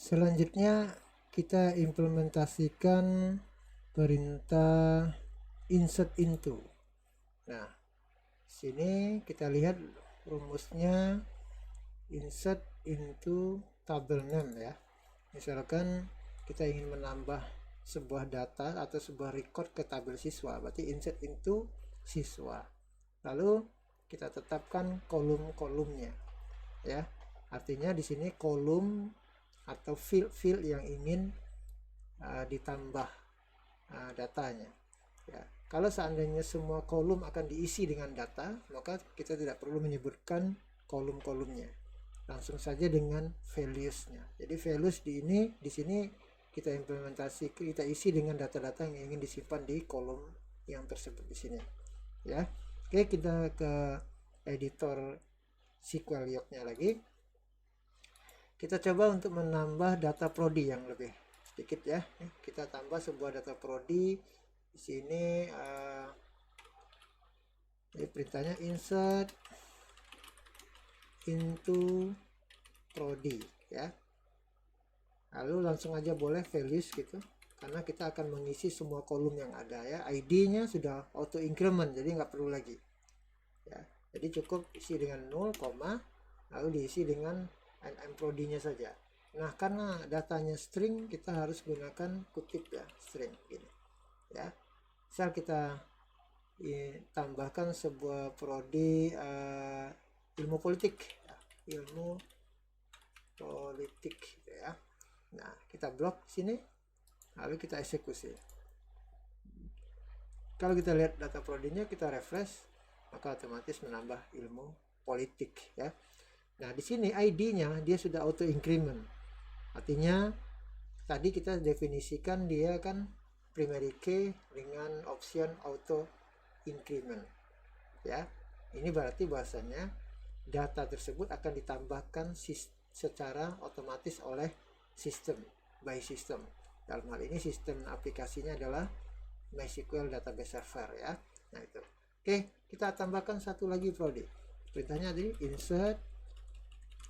Selanjutnya kita implementasikan perintah insert into. Nah, sini kita lihat rumusnya insert into table name ya. Misalkan kita ingin menambah sebuah data atau sebuah record ke tabel siswa, berarti insert into siswa. Lalu kita tetapkan kolom-kolomnya ya. Artinya di sini kolom atau field yang ingin ditambah datanya ya. Kalau seandainya semua kolom akan diisi dengan data, maka kita tidak perlu menyebutkan kolom-kolomnya, langsung saja dengan values-nya. Jadi values di sini kita implementasi, kita isi dengan data-data yang ingin disimpan di kolom yang tersebut di sini ya. Oke, kita ke editor SQL Yoke-nya lagi. Kita coba untuk menambah data prodi yang lebih sedikit ya. Kita tambah sebuah data prodi di sini. Jadi perintahnya insert into prodi ya. Lalu langsung aja boleh values gitu, karena kita akan mengisi semua kolom yang ada ya. ID-nya sudah auto increment, jadi nggak perlu lagi ya. Jadi cukup isi dengan 0, lalu diisi dengan nmprodi-nya saja. Nah, karena datanya string, kita harus gunakan kutip ya, string gini ya. Misal kita tambahkan sebuah prodi ilmu politik ya, ilmu politik gitu ya. Nah, kita blok sini, lalu kita eksekusi. Kalau kita lihat data prodinya, kita refresh, maka otomatis menambah ilmu politik ya. Nah, di sini ID-nya dia sudah auto increment. Artinya tadi kita definisikan dia kan primary key dengan option auto increment ya. Ini berarti bahasanya data tersebut akan ditambahkan secara otomatis oleh sistem, by system. Dalam hal ini sistem aplikasinya adalah MySQL Database Server ya. Nah itu. Oke, kita tambahkan satu lagi prodi. Perintahnya tadi insert,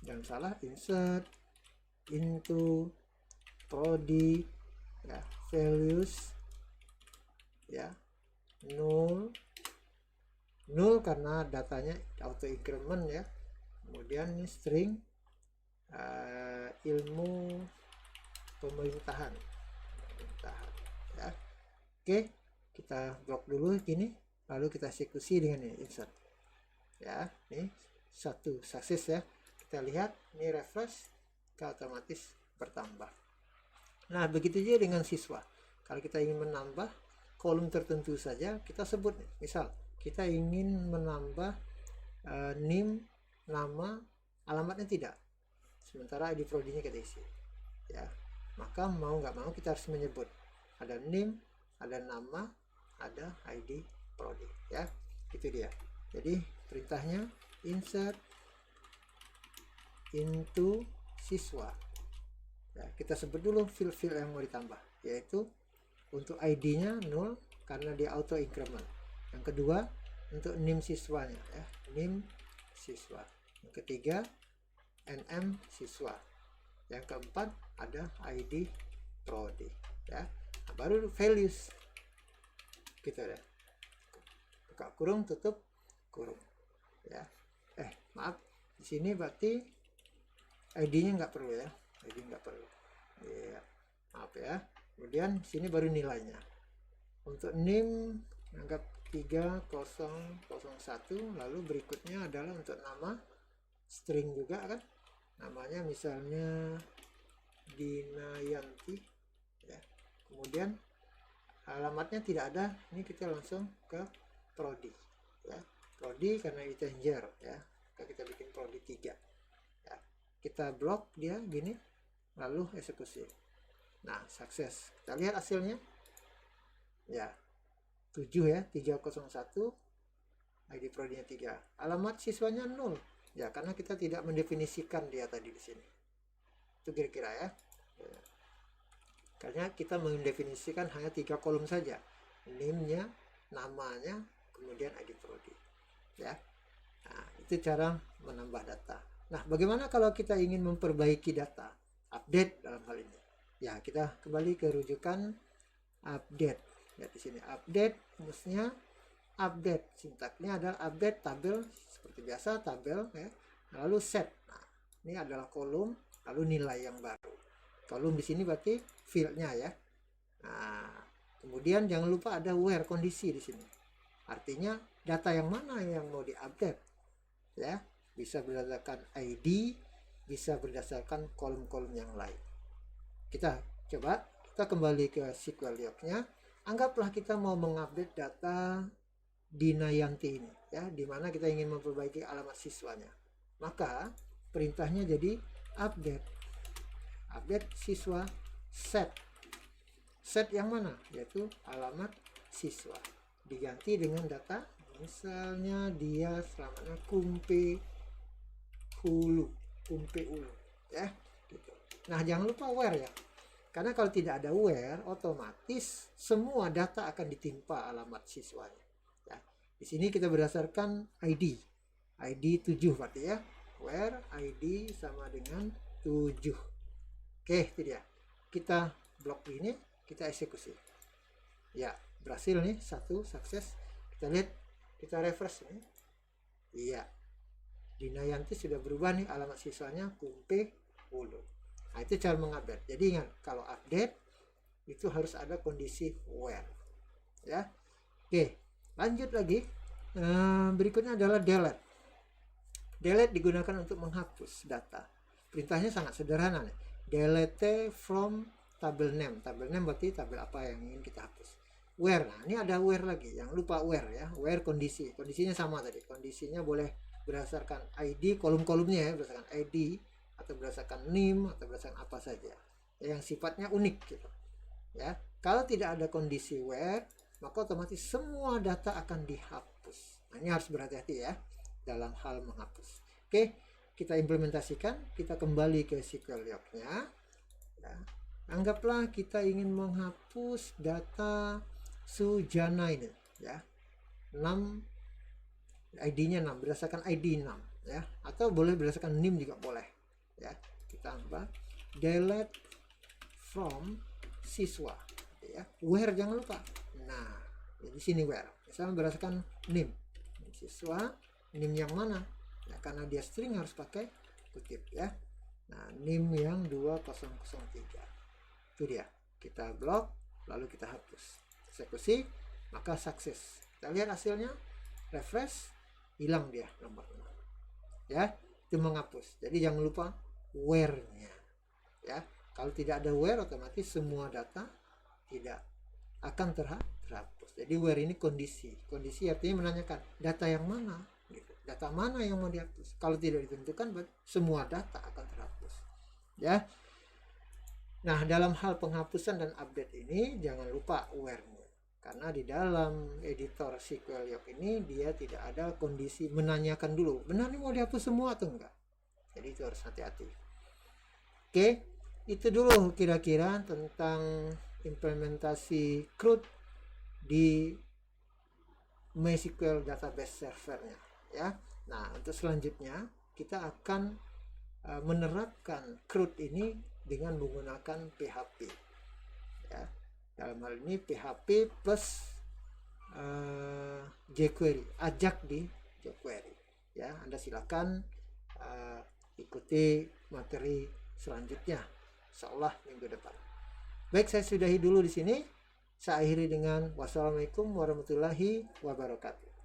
jangan salah, insert into prodi ya, values ya, 0 karena datanya auto increment ya. Kemudian ini string ilmu pemerintahan ya. Oke, kita blok dulu gini, lalu kita eksekusi dengan ini insert ya. Ini satu sukses ya. Kita lihat ini refresh, otomatis bertambah. Nah, begitu juga dengan siswa. Kalau kita ingin menambah kolom tertentu saja, kita sebut misal kita ingin menambah name, nama, alamatnya tidak, sementara ID prodinya kita isi ya. Maka mau nggak mau kita harus menyebut ada name, ada nama, ada ID prodi ya. Itu dia. Jadi perintahnya insert into siswa ya. Kita sebut dulu field yang mau ditambah, yaitu untuk ID-nya 0 karena dia auto increment. Yang kedua untuk name siswanya ya, name siswa. Yang ketiga nm siswa. Yang keempat ada ID prodi ya. Nah, baru values gitu ya, buka kurung, tutup kurung ya. Maaf, di sini berarti ID-nya nggak perlu ya, ID nggak perlu ya, maaf ya. Kemudian sini baru nilainya. Untuk name anggap 3001, lalu berikutnya adalah untuk nama string juga kan, namanya misalnya Dinayanti ya. Kemudian alamatnya tidak ada, ini kita langsung ke prodi ya. Prodi karena itu integer ya, kita bikin prodi 3 ya. Kita blok dia gini, lalu eksekusi. Nah, sukses. Kita lihat hasilnya ya, 7 ya, 301, ID prodinya 3, alamat siswanya 0 ya, karena kita tidak mendefinisikan dia tadi di sini. Itu kira-kira ya. Karena kita mendefinisikan hanya 3 kolom saja, name-nya, namanya, kemudian ID prodi ya. Nah, itu cara menambah data. Nah, bagaimana kalau kita ingin memperbaiki data? update dalam hal ini. Ya, kita kembali ke rujukan update. Lihat di sini update, rumusnya update, sintaknya adalah update tabel seperti biasa, tabel ya. Lalu set. Nah, ini adalah kolom, lalu nilai yang baru. Kolom di sini berarti fieldnya ya. Nah, kemudian jangan lupa ada where, kondisi di sini. Artinya data yang mana yang mau diupdate ya, bisa berdasarkan ID, bisa berdasarkan kolom-kolom yang lain. Kita coba, kita kembali ke SQL Doc-nya. Anggaplah kita mau mengupdate data Dina Yanti ini ya, dimana kita ingin memperbaiki alamat siswanya. Maka perintahnya jadi update siswa set yang mana, yaitu alamat siswa diganti dengan data, misalnya dia selamatnya Kumpe Ulu ya gitu. Nah, jangan lupa where ya, karena kalau tidak ada where, otomatis semua data akan ditimpa alamat siswanya ya. Di sini kita berdasarkan ID 7 berarti ya, where ID sama dengan 7. Oke, itu dia. Kita blok ini, kita eksekusi ya, berhasil nih, satu sukses. Kita lihat, kita refresh nih. Iya, Dina Yanti sudah berubah nih, alamat siswanya Kumpe Ulu. Nah, itu cara mengupdate. Jadi ingat, kalau update itu harus ada kondisi where ya. Oke, lanjut lagi. Berikutnya adalah delete. Delete digunakan untuk menghapus data. Perintahnya sangat sederhana nih. Delete from tabel name. Tabel name berarti tabel apa yang ingin kita hapus. Where, nah ini ada where lagi, yang lupa where ya. Where kondisi, kondisinya sama tadi. Kondisinya boleh berdasarkan ID, kolom-kolomnya ya, berdasarkan ID atau berdasarkan name atau berdasarkan apa saja yang sifatnya unik gitu ya. Kalau tidak ada kondisi where, maka otomatis semua data akan dihapus. Nah, ini harus berhati-hati ya dalam hal menghapus. Oke, kita implementasikan, kita kembali ke SQL Doc-nya ya. Anggaplah kita ingin menghapus data Sujana ini ya, 6, ID-nya 6, berdasarkan ID 6 ya, atau boleh berdasarkan NIM juga boleh ya. Kita tambah delete from siswa ya, where jangan lupa. Nah, di sini where, misalnya berdasarkan NIM siswa, NIM yang mana ya, karena dia string harus pakai kutip ya. Nah, NIM yang 2003 itu dia. Kita blok, lalu kita hapus, eksekusi, maka sukses. Kita lihat hasilnya, refresh, hilang dia nomornya ya. Itu menghapus. Jadi jangan lupa where-nya ya. Kalau tidak ada where, otomatis semua data tidak akan terhapus. Jadi where ini kondisi artinya menanyakan data yang mana gitu. Data mana yang mau dihapus. Kalau tidak ditentukan, semua data akan terhapus ya. Nah, dalam hal penghapusan dan update ini jangan lupa where-nya, karena di dalam editor SQL Doc ini dia tidak ada kondisi menanyakan dulu benar ini mau dihapus semua atau enggak. Jadi itu harus hati-hati. Oke, itu dulu kira-kira tentang implementasi CRUD di MySQL database servernya ya. Nah, untuk selanjutnya kita akan menerapkan CRUD ini dengan menggunakan PHP ya. Dalam hal ini PHP plus jQuery, ajak di jQuery ya. Anda silakan ikuti materi selanjutnya, insyaallah minggu depan. Baik, saya sudahi dulu di sini. Saya akhiri dengan wassalamualaikum warahmatullahi wabarakatuh.